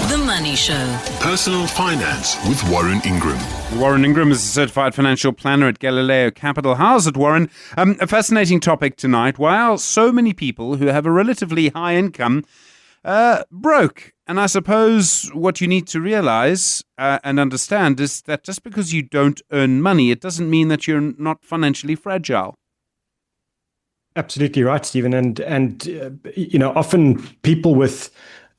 The Money Show. Personal Finance with Warren Ingram. Warren Ingram is a certified financial planner at Galileo Capital. How's it, Warren? A fascinating topic tonight. Why are so many people who have a relatively high income broke? And I suppose what you need to realize and understand is that just because you don't earn money, it doesn't mean that you're not financially fragile. Absolutely right, Stephen. And often people with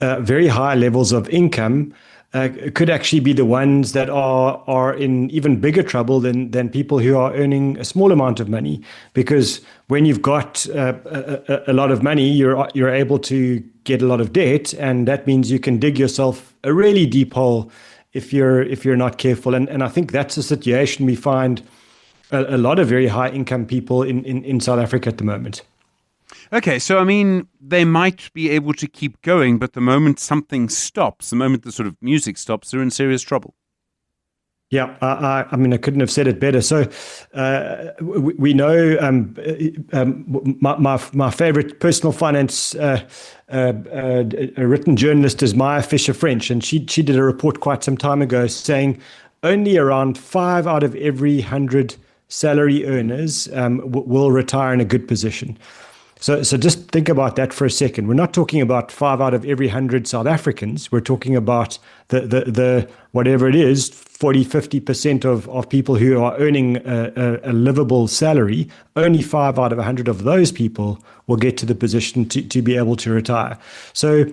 very high levels of income could actually be the ones that are in even bigger trouble than people who are earning a small amount of money. Because when you've got a lot of money, you're able to get a lot of debt, and that means you can dig yourself a really deep hole if you're not careful. And I think that's a situation we find a lot of very high income people in South Africa at the moment. Okay, so I mean, they might be able to keep going, but the moment something stops, the moment the sort of music stops, they're in serious trouble. Yeah, I mean, I couldn't have said it better. So we know my favorite personal finance written journalist is Maya Fisher-French, and she did a report quite some time ago saying only around 5 out of every 100 salary earners will retire in a good position. So just think about that for a second. We're not talking about 5 out of every 100 South Africans. We're talking about the whatever it is, 40, 50% of people who are earning a livable salary. Only 5 out of 100 of those people will get to the position to be able to retire. So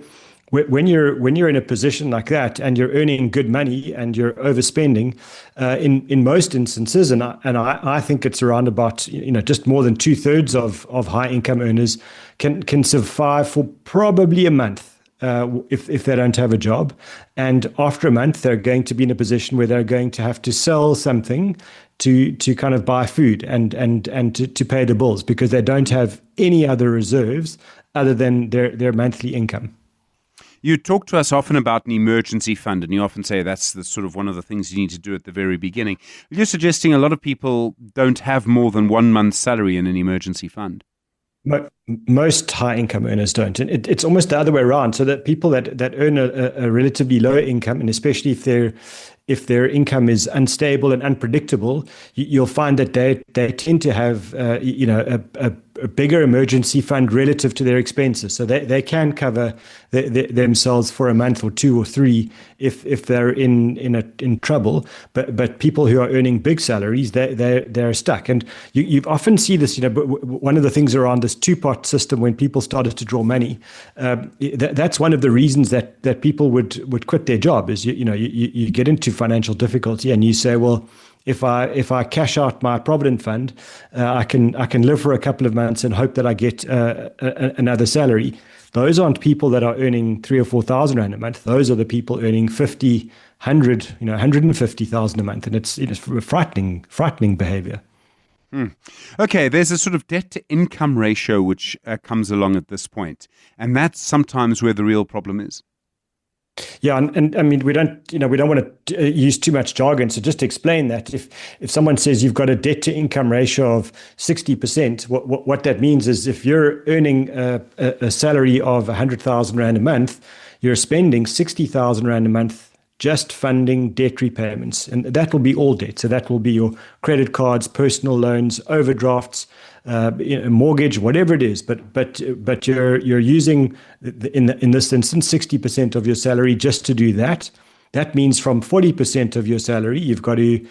when you're in a position like that and you're earning good money and you're overspending, in most instances, and I think it's around about just more than 2/3 of high income earners can survive for probably a month if they don't have a job, and after a month they're going to be in a position where they're going to have to sell something to kind of buy food and to pay the bills because they don't have any other reserves other than their monthly income. You talk to us often about an emergency fund, and you often say that's the sort of one of the things you need to do at the very beginning. You're suggesting a lot of people don't have more than 1 month's salary in an emergency fund. Most high income earners don't. And it's almost the other way around. So that people that earn a relatively low income, and especially if their income is unstable and unpredictable, you'll find that they tend to have a bigger emergency fund relative to their expenses. So they can cover themselves for a month or 2 or 3 if they're in trouble. But people who are earning big salaries, they're stuck. And you often see this. One of the things around this two-pot system when people started to draw money, that's one of the reasons that people would quit their job. Is you get into financial difficulty and you say, well, if I cash out my provident fund, I can live for a couple of months and hope that I get another salary. Those aren't people that are earning 3,000 or 4,000 rand a month. Those are the people earning 50, 100, 150,000 a month, and it's frightening behavior. Okay, there's a sort of debt to income ratio which comes along at this point, and that's sometimes where the real problem is. Yeah, and I mean we don't want to use too much jargon. So just to explain that, if someone says you've got a debt to income ratio of 60%, what that means is if you're earning a salary of 100,000 rand a month, you're spending 60,000 rand a month just funding debt repayments, and that will be all debt. So that will be your credit cards, personal loans, overdrafts, mortgage, whatever it is. But you're using in this instance 60% of your salary just to do that. That means from 40% of your salary, you've got to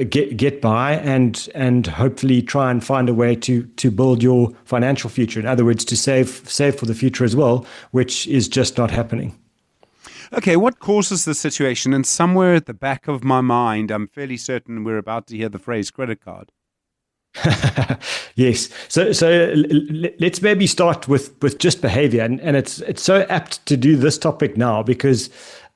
get by and hopefully try and find a way to build your financial future. In other words, to save for the future as well, which is just not happening. Okay, what causes the situation? And somewhere at the back of my mind, I'm fairly certain we're about to hear the phrase credit card. Yes. So let's maybe start with just behavior, and it's so apt to do this topic now because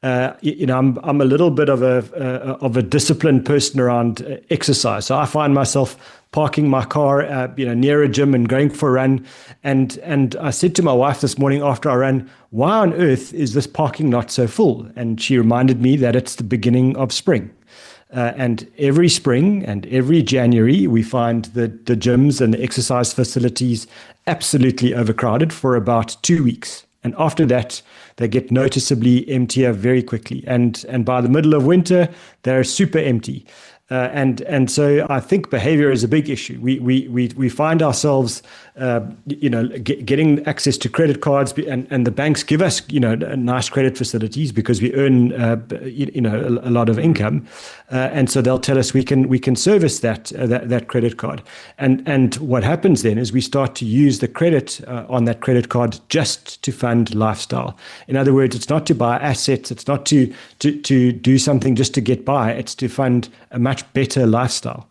I'm a little bit of a disciplined person around exercise. So I find myself parking my car near a gym and going for a run, and I said to my wife this morning after I ran, why on earth is this parking lot so full? And she reminded me that it's the beginning of spring. And every spring and every January, we find the gyms and the exercise facilities absolutely overcrowded for about 2 weeks. And after that, they get noticeably emptier very quickly. And by the middle of winter, they're super empty. And so I think behavior is a big issue. We find ourselves, getting access to credit cards, and the banks give us, nice credit facilities because we earn, a lot of income, and so they'll tell us we can service that credit card. And what happens then is we start to use the credit on that credit card just to fund lifestyle. In other words, it's not to buy assets, it's not to do something just to get by, it's to fund a much better lifestyle.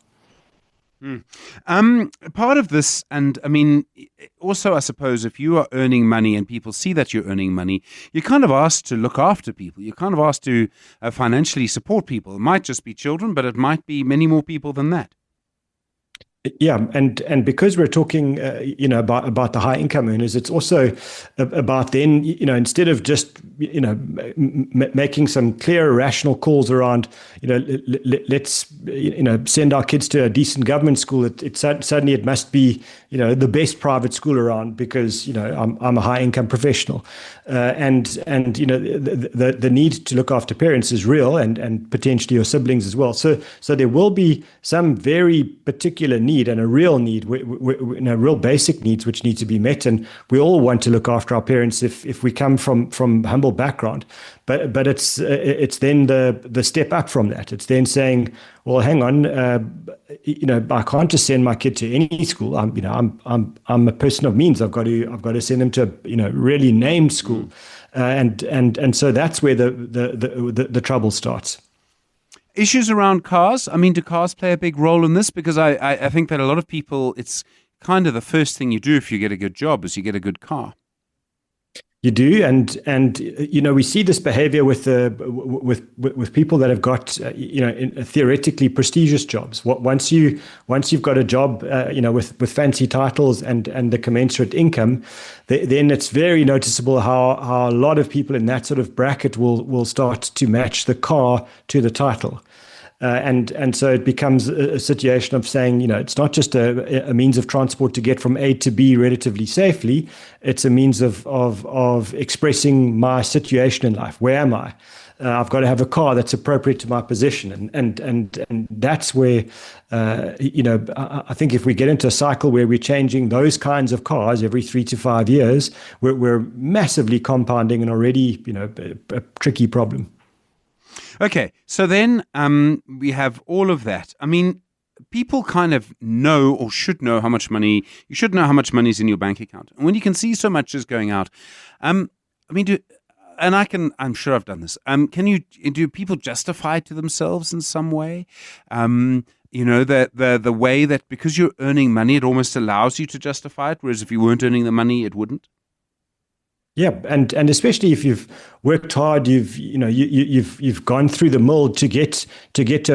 Part of this, and I mean, also, I suppose, if you are earning money and people see that you're earning money, you're kind of asked to look after people. You're kind of asked to financially support people. It might just be children, but it might be many more people than that. Yeah, and because we're talking, about the high income earners, it's also about then, instead of just, making some clear, rational calls around, let's, send our kids to a decent government school. Suddenly it must be, the best private school around because, I'm a high income professional, and the need to look after parents is real, and potentially your siblings as well. So there will be some very particular need and a real need, real basic needs which need to be met, and we all want to look after our parents if we come from humble background. But it's then the step up from that. It's then saying, well, hang on, I can't just send my kid to any school. I'm a person of means. I've got to send them to a really named school, and so that's where the trouble starts. Issues around cars. I mean, do cars play a big role in this? Because I think that a lot of people, it's kind of the first thing you do if you get a good job is you get a good car. You do, and we see this behavior with people that have got theoretically prestigious jobs. Once you've got a job, with fancy titles and the commensurate income, then it's very noticeable how a lot of people in that sort of bracket will start to match the car to the title. And so it becomes a situation of saying, it's not just a means of transport to get from A to B relatively safely. It's a means of expressing my situation in life. Where am I? I've got to have a car that's appropriate to my position. And that's where, I think if we get into a cycle where we're changing those kinds of cars every 3 to 5 years, we're massively compounding an already, a tricky problem. Okay, so then we have all of that. I mean, people kind of know or should know how much money, you should know how much money is in your bank account. And when you can see so much is going out, I'm sure I've done this. Do people justify it to themselves in some way? The way that because you're earning money, it almost allows you to justify it, whereas if you weren't earning the money, it wouldn't? Yeah, and especially if you've worked hard, you've gone through the mill to get to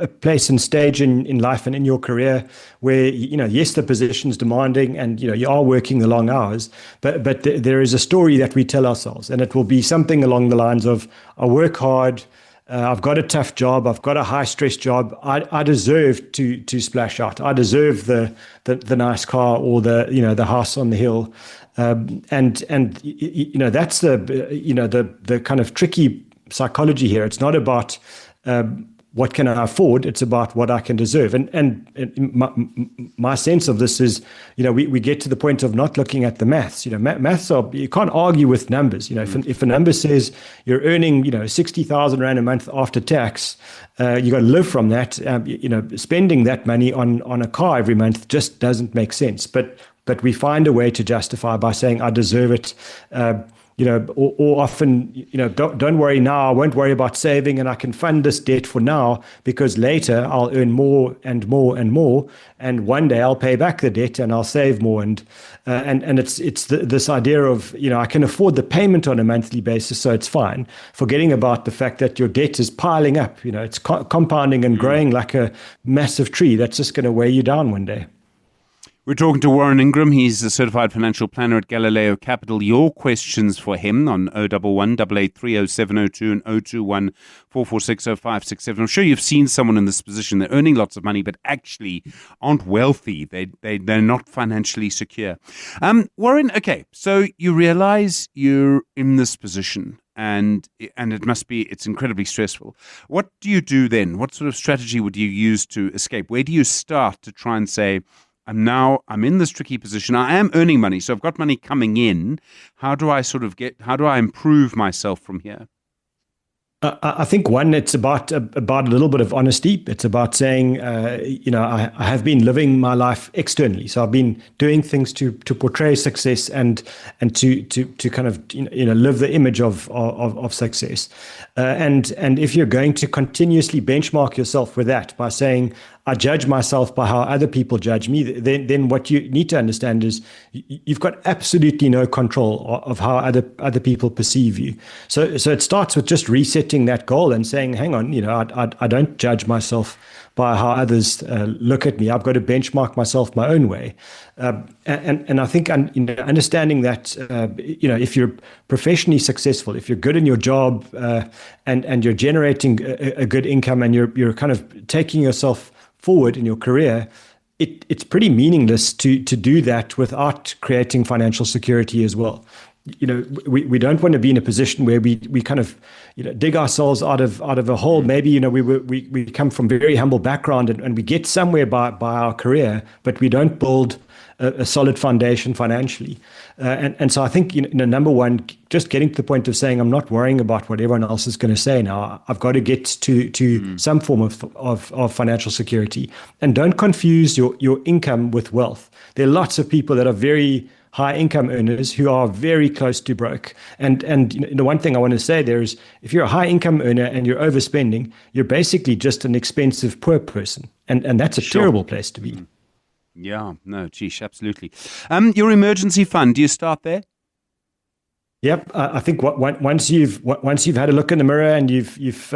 a place and stage in life and in your career where yes, the position's demanding and you are working the long hours, but there is a story that we tell ourselves, and it will be something along the lines of, I work hard. I've got a tough job. I've got a high stress job. I deserve to splash out. I deserve the nice car or the house on the hill. And that's the kind of tricky psychology here. It's not about what can I afford. It's about what I can deserve. And my sense of this is, we get to the point of not looking at the maths. Maths you can't argue with numbers. If a number says you're earning 60,000 rand a month after tax, you got to live from that. Spending that money on a car every month just doesn't make sense. But we find a way to justify by saying, I deserve it, or often, don't worry now, I won't worry about saving, and I can fund this debt for now because later I'll earn more and more and more, and one day I'll pay back the debt and I'll save more. And it's this idea of, I can afford the payment on a monthly basis, so it's fine, forgetting about the fact that your debt is piling up, it's compounding and growing like a massive tree that's just going to weigh you down one day. We're talking to Warren Ingram. He's a certified financial planner at Galileo Capital. Your questions for him on 011 883 0702 and 021 446 0567. I'm sure you've seen someone in this position. They're earning lots of money, but actually aren't wealthy. They're not financially secure. Warren, okay, so you realize you're in this position. And it's incredibly stressful. What do you do then? What sort of strategy would you use to escape? Where do you start to try and say, I'm in this tricky position. I am earning money, so I've got money coming in. How do I improve myself from here? I think one, it's about a little bit of honesty. It's about saying, I have been living my life externally. So I've been doing things to portray success and to kind of live the image of success. And if you're going to continuously benchmark yourself with that by saying, I judge myself by how other people judge me, then what you need to understand is you've got absolutely no control of how other people perceive you. So it starts with just resetting that goal and saying, hang on, I don't judge myself by how others look at me. I've got to benchmark myself my own way. And I think understanding that, if you're professionally successful, if you're good in your job and you're generating a good income and you're kind of taking yourself forward in your career, it's pretty meaningless to do that without creating financial security as well. We don't want to be in a position where we kind of dig ourselves out of a hole. Maybe we come from very humble background and we get somewhere by our career, but we don't build a solid foundation financially. And so I think, number one, just getting to the point of saying, I'm not worrying about what everyone else is going to say now. I've got to get to some form of financial security. And don't confuse your income with wealth. There are lots of people that are very high income earners who are very close to broke. And the one thing I want to say there is, if you're a high income earner and you're overspending, you're basically just an expensive poor person. And that's a terrible place to be. Yeah, no, geez, absolutely. Your emergency fund, do you start there? Yep, I think once you've had a look in the mirror and you've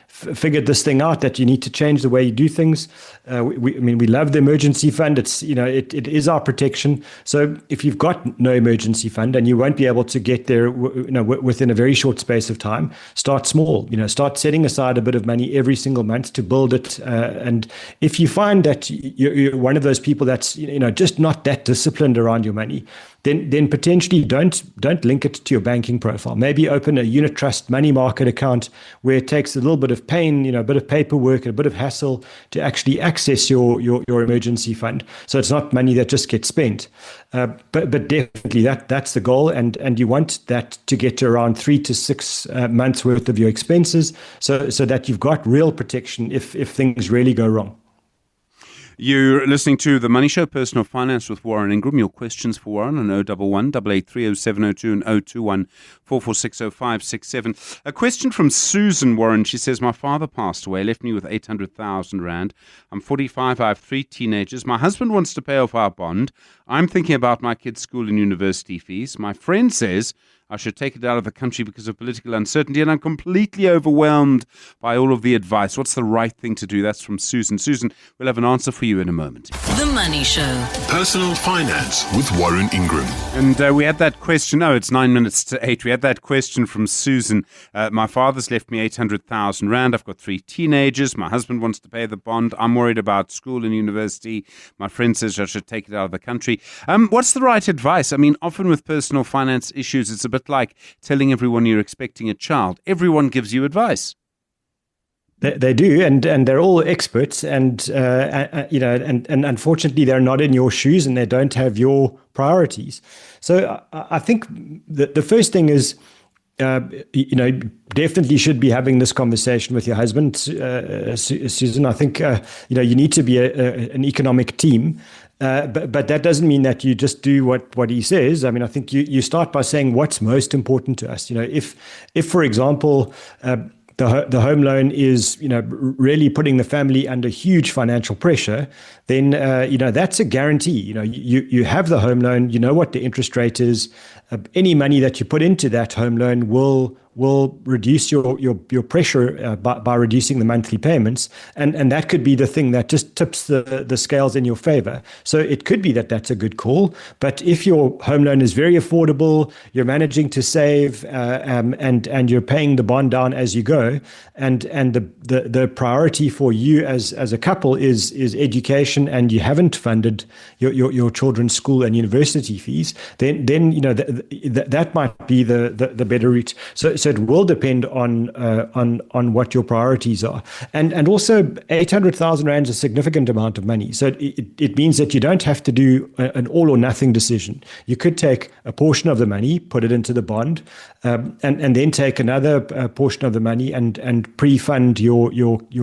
figured this thing out, that you need to change the way you do things. We love the emergency fund. It's it is our protection. So if you've got no emergency fund and you won't be able to get there, within a very short space of time, start small. Start setting aside a bit of money every single month to build it. And if you find that you're one of those people that's just not that disciplined around your money, then potentially don't link it to your banking profile. Maybe open a unit trust money market account where it takes a little bit of pain, a bit of paperwork, a bit of hassle to actually access your emergency fund. So it's not money that just gets spent. But definitely that's the goal. And you want that to get to around 3 to 6 months worth of your expenses so that you've got real protection if things really go wrong. You're listening to The Money Show, Personal Finance with Warren Ingram. Your questions for Warren on 011 883 0702 and 021 446 0567. A question from Susan, Warren. She says, my father passed away, left me with 800,000 Rand. I'm 45, I have 3 teenagers. My husband wants to pay off our bond. I'm thinking about my kids' school and university fees. My friend says I should take it out of the country because of political uncertainty, and I'm completely overwhelmed by all of the advice. What's the right thing to do? That's from Susan. Susan, we'll have an answer for you in a moment. The Money Show. Personal Finance with Warren Ingram. And we had that question. No, it's 9 minutes to 8. We had that question from Susan. My father's left me 800,000 Rand. I've got 3 teenagers. My husband wants to pay the bond. I'm worried about school and university. My friend says I should take it out of the country. What's the right advice? I mean, often with personal finance issues, it's a bit like telling everyone you're expecting a child. Everyone gives you advice. They do, and they're all experts, and unfortunately they're not in your shoes and they don't have your priorities. So I think the first thing is, definitely should be having this conversation with your husband, Susan. I think you need to be an economic team. But that doesn't mean that you just do what he says. I mean, I think you start by saying what's most important to us. If for example, the home loan is really putting the family under huge financial pressure, then that's a guarantee. You have the home loan. You know what the interest rate is. Any money that you put into that home loan will will reduce your pressure by reducing the monthly payments, and that could be the thing that just tips the scales in your favor. So it could be that that's a good call. But if your home loan is very affordable, you're managing to save, and you're paying the bond down as you go, and the priority for you as a couple is education, and you haven't funded your children's school and university fees, then that might be the better route. So it will depend on what your priorities are, and also 800,000 rand is a significant amount of money. So it means that you don't have to do an all or nothing decision. You could take a portion of the money, put it into the bond, and then take another portion of the money and pre-fund your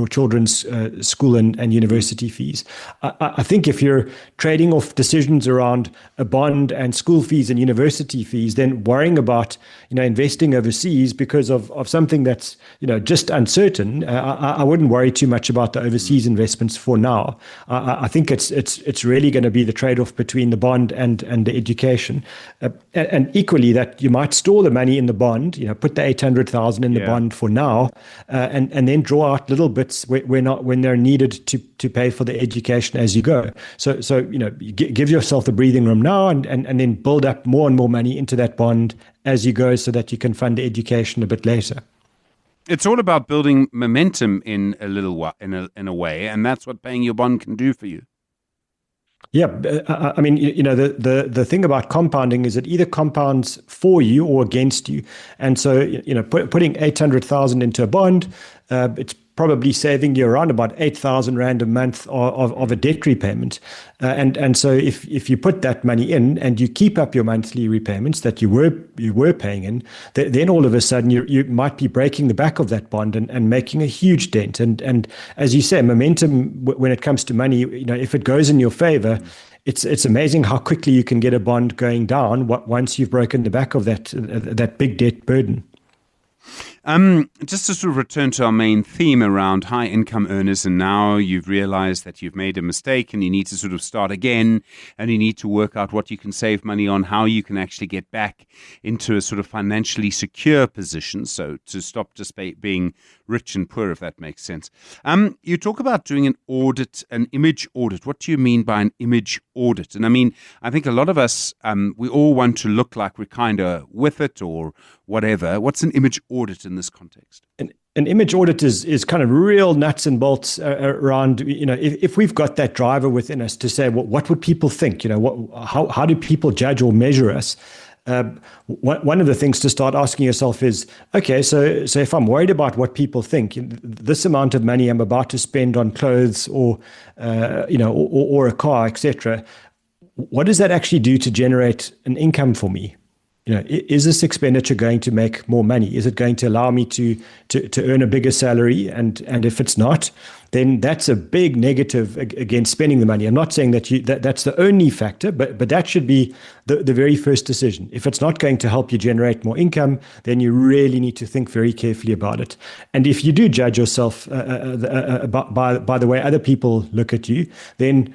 children's school and university fees. I think if you're trading off decisions around a bond and school fees and university fees, then worrying about investing overseas because of something that's just uncertain, I wouldn't worry too much about the overseas investments for now. I think it's really going to be the trade-off between the bond and the education, and equally that you might store the money in the bond, put the 800,000 in the bond for now, and then draw out little bits when they're needed to pay for the education as you go. So give yourself the breathing room now, and then build up more and more money into that bond as you go, so that you can fund the education a bit later. It's all about building momentum in a way, and that's what paying your bond can do for you. Yeah, I mean, the thing about compounding is it either compounds for you or against you. And so, putting 800,000 into a bond, it's probably saving you around about 8,000 rand a month of a debt repayment. And so if you put that money in and you keep up your monthly repayments that you were paying in, then all of a sudden you might be breaking the back of that bond and making a huge dent. And as you say, momentum when it comes to money, if it goes in your favor, it's amazing how quickly you can get a bond going down once you've broken the back of that big debt burden. Just to sort of return to our main theme around high income earners, and now you've realized that you've made a mistake and you need to sort of start again, and you need to work out what you can save money on, how you can actually get back into a sort of financially secure position. So to stop just being rich and poor, if that makes sense. You talk about doing an image audit. What do you mean by an image audit? And I mean, I think a lot of us, we all want to look like we're kind of with it or whatever. What's an image audit in this context? An image audit is kind of real nuts and bolts around, if we've got that driver within us to say, well, what would people think? How do people judge or measure us? One of the things to start asking yourself is, okay, so if I'm worried about what people think, this amount of money I'm about to spend on clothes or a car, etc., what does that actually do to generate an income for me? Is this expenditure going to make more money? Is it going to allow me to earn a bigger salary? And if it's not, then that's a big negative against spending the money. I'm not saying that's the only factor, but that should be the very first decision. If it's not going to help you generate more income, then you really need to think very carefully about it. And if you do judge yourself by the way other people look at you, then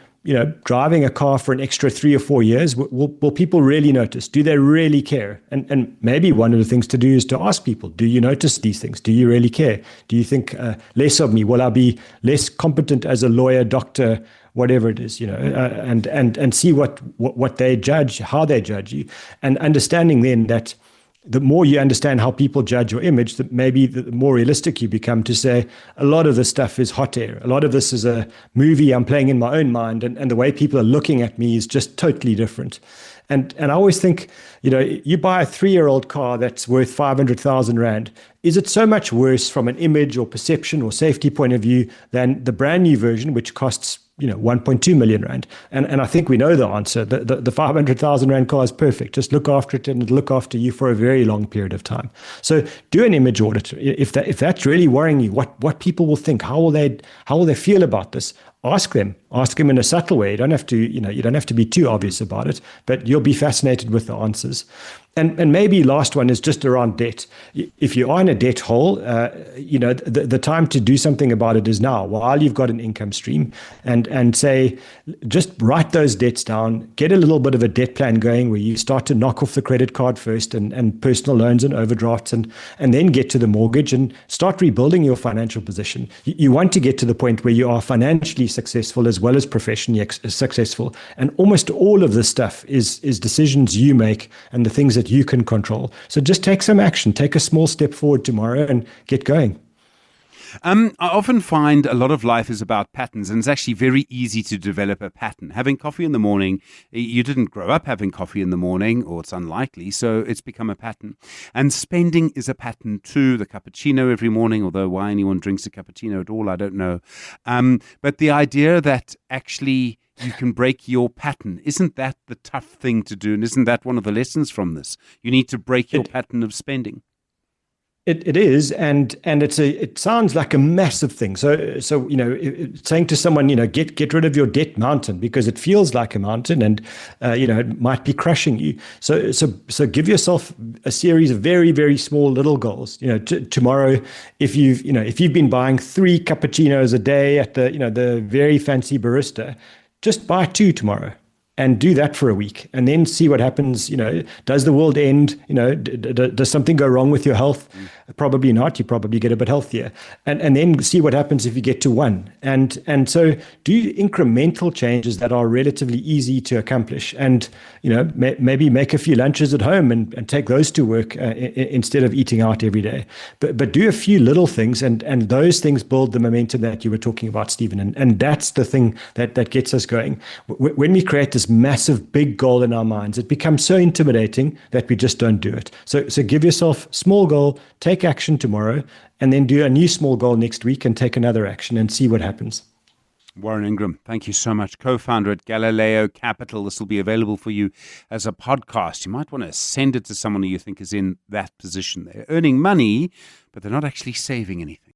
driving a car for an extra 3 or 4 years, will people really notice? Do they really care? And maybe one of the things to do is to ask people, do you notice these things? Do you really care? Do you think less of me? Will I be less competent as a lawyer, doctor, whatever it is, and see what they judge, how they judge you, and understanding then that the more you understand how people judge your image, maybe the more realistic you become to say, a lot of this stuff is hot air. A lot of this is a movie I'm playing in my own mind, and the way people are looking at me is just totally different. And I always think, you buy a 3-year-old car that's worth 500,000 rand. Is it so much worse from an image or perception or safety point of view than the brand new version, which costs 1.2 million rand? And I think we know the answer. The 500,000 rand car is perfect. Just look after it and it'll look after you for a very long period of time. So do an image audit. If that's really worrying you, what people will think, how will they feel about this? Ask them in a subtle way. You don't have to be too obvious about it, but you'll be fascinated with the answers. And maybe last one is just around debt. If you are in a debt hole, the time to do something about it is now, while you've got an income stream, and say, just write those debts down, get a little bit of a debt plan going where you start to knock off the credit card first and personal loans and overdrafts, and then get to the mortgage and start rebuilding your financial position. You want to get to the point where you are financially successful as well as professionally successful. And almost all of this stuff is decisions you make and the things that you can control. So just take some action, take a small step forward tomorrow and get going. I often find a lot of life is about patterns, and it's actually very easy to develop a pattern. Having coffee in the morning, you didn't grow up having coffee in the morning, or it's unlikely, so it's become a pattern. And spending is a pattern too. The cappuccino every morning, although why anyone drinks a cappuccino at all, I don't know. But the idea that actually you can break your pattern, isn't that the tough thing to do? And isn't that one of the lessons from this? You need to break your pattern of spending. It is, and it sounds like a massive thing. So saying to someone, get rid of your debt mountain, because it feels like a mountain, and it might be crushing you. So give yourself a series of very, very small little goals. Tomorrow, if you've been buying 3 cappuccinos a day at the very fancy barista, just buy 2 tomorrow. And do that for a week, and then see what happens. Does the world end? Does something go wrong with your health? Probably not. You probably get a bit healthier, and then see what happens if you get to 1. And so do incremental changes that are relatively easy to accomplish, and maybe make a few lunches at home and take those to work instead of eating out every day. But do a few little things, and those things build the momentum that you were talking about, Stephen. And that's the thing that gets us going. When we create this massive big goal in our minds, it becomes so intimidating that we just don't do it. So give yourself small goal, take action tomorrow, and then do a new small goal next week and take another action and see what happens. Warren Ingram, thank you so much. Co-founder at Galileo Capital. This will be available for you as a podcast. You might want to send it to someone who you think is in that position. They're earning money, but they're not actually saving anything.